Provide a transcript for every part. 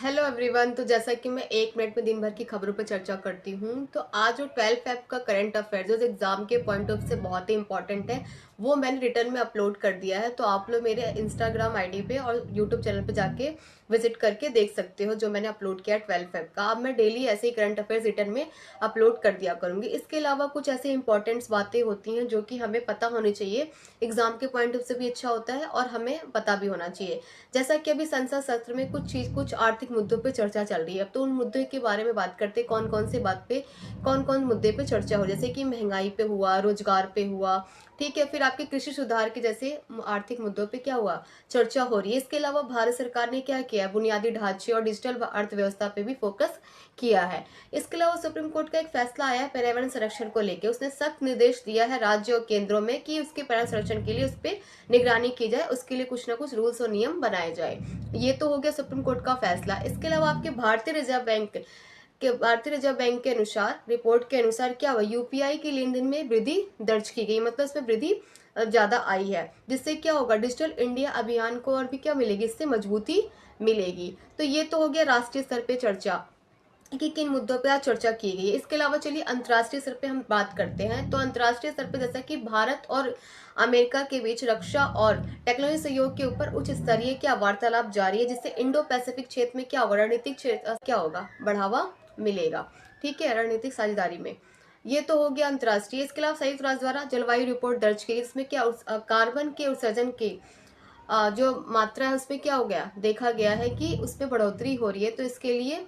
Hello everyone. तो जैसा कि मैं 1 मिनट में दिन भर की खबरों पर चर्चा करती हूँ, तो आज जो 12 फेब का करंट अफेयर जो एग्जाम के पॉइंट ऑफ से बहुत ही इंपॉर्टेंट है, वो मैंने रिटर्न में अपलोड कर दिया है। तो आप लोग मेरे इंस्टाग्राम आईडी पे और यूट्यूब चैनल पे जाके विजिट करके देख सकते हो जो मैंने अपलोड किया है 12 फेब का। अब मैं डेली ऐसे ही करंट अफेयर्स रिटर्न में अपलोड कर दिया करूंगी। इसके अलावा कुछ ऐसे इंपॉर्टेंट्स बातें होती हैं जो कि हमें पता होनी चाहिए, एग्जाम के पॉइंट ऑफ से भी अच्छा होता है और हमें पता भी होना चाहिए। जैसा कि अभी संसद सत्र में कुछ आर्थिक मुद्दों पे चर्चा चल रही है। अब तो उन मुद्दों के बारे में बात करते हैं, कौन कौन से बात पे कौन कौन मुद्दे पे चर्चा हो, जैसे कि महंगाई पे हुआ, रोजगार पे हुआ, ठीक है। फिर आपके कृषि सुधार के जैसे आर्थिक मुद्दों पे क्या हुआ, चर्चा हो रही है। इसके अलावा भारत सरकार ने क्या किया, बुनियादी ढांचे और डिजिटल अर्थव्यवस्था पे भी फोकस किया है। इसके अलावा सुप्रीम कोर्ट का एक फैसला आया है पर्यावरण संरक्षण को लेकर। उसने सख्त निर्देश दिया है राज्य और केंद्रों में कि उसके पर्यावरण संरक्षण के लिए उस पर निगरानी की जाए, उसके लिए कुछ ना कुछ रूल्स और नियम बनाए जाए। ये तो हो गया सुप्रीम कोर्ट का फैसला। इसके अलावा आपके भारतीय रिजर्व बैंक के अनुसार, रिपोर्ट के अनुसार क्या हुआ, यूपीआई के लेन देन में वृद्धि दर्ज की गई, मतलब इसमें वृद्धि ज्यादा आई है। जिससे क्या होगा, डिजिटल इंडिया अभियान को और भी क्या मिलेगी, इससे मजबूती मिलेगी। तो ये तो हो गया राष्ट्रीय स्तर पे चर्चा कि किन मुद्दों पे आज चर्चा की गई है। इसके अलावा चलिए अंतर्राष्ट्रीय स्तर पे हम बात करते हैं। तो अंतर्राष्ट्रीय स्तर पे जैसा कि भारत और अमेरिका के बीच रक्षा और टेक्नोलॉजी सहयोग के ऊपर उच्च स्तरीय क्या वार्तालाप जारी है, जिससे इंडो पैसिफिक क्षेत्र में क्या होगा, रणनीतिक क्षेत्र क्या होगा, बढ़ावा मिलेगा। ठीक है, रणनीतिक साझेदारी में। ये तो हो गया अंतर्राष्ट्रीय। इसके अलावा संयुक्त राष्ट्र द्वारा जलवायु रिपोर्ट दर्ज की, इसमें क्या कार्बन के उत्सर्जन के जो मात्रा है उसमें क्या हो गया, देखा गया है कि उसमें बढ़ोतरी हो रही है। तो इसके लिए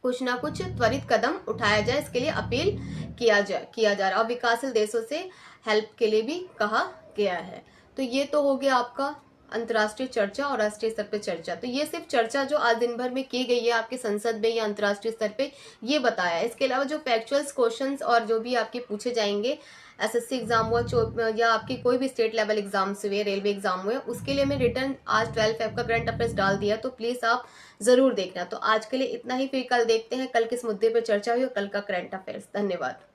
कुछ ना कुछ त्वरित कदम उठाया जाए, इसके लिए अपील किया जा रहा है। और विकासशील देशों से हेल्प के लिए भी कहा गया है। तो ये तो हो गया आपका अंतर्राष्ट्रीय चर्चा और राष्ट्रीय स्तर पे चर्चा। तो ये सिर्फ चर्चा जो आज दिन भर में की गई है आपके संसद में या अंतर्राष्ट्रीय स्तर पे, ये बताया है। इसके अलावा जो फैक्चुअल्स क्वेश्चंस और जो भी आपके पूछे जाएंगे, एसएससी एग्जाम हुआ या आपकी कोई भी स्टेट लेवल एग्जाम्स हुए, रेलवे एग्जाम हुए, उसके लिए मैं रिटर्न आज 12 फेब का करंट अफेयर्स डाल दिया। तो प्लीज आप जरूर देखना। तो आज के लिए इतना ही, फिर कल देखते हैं कल किस मुद्दे पर चर्चा हुई और कल का करंट अफेयर्स। धन्यवाद।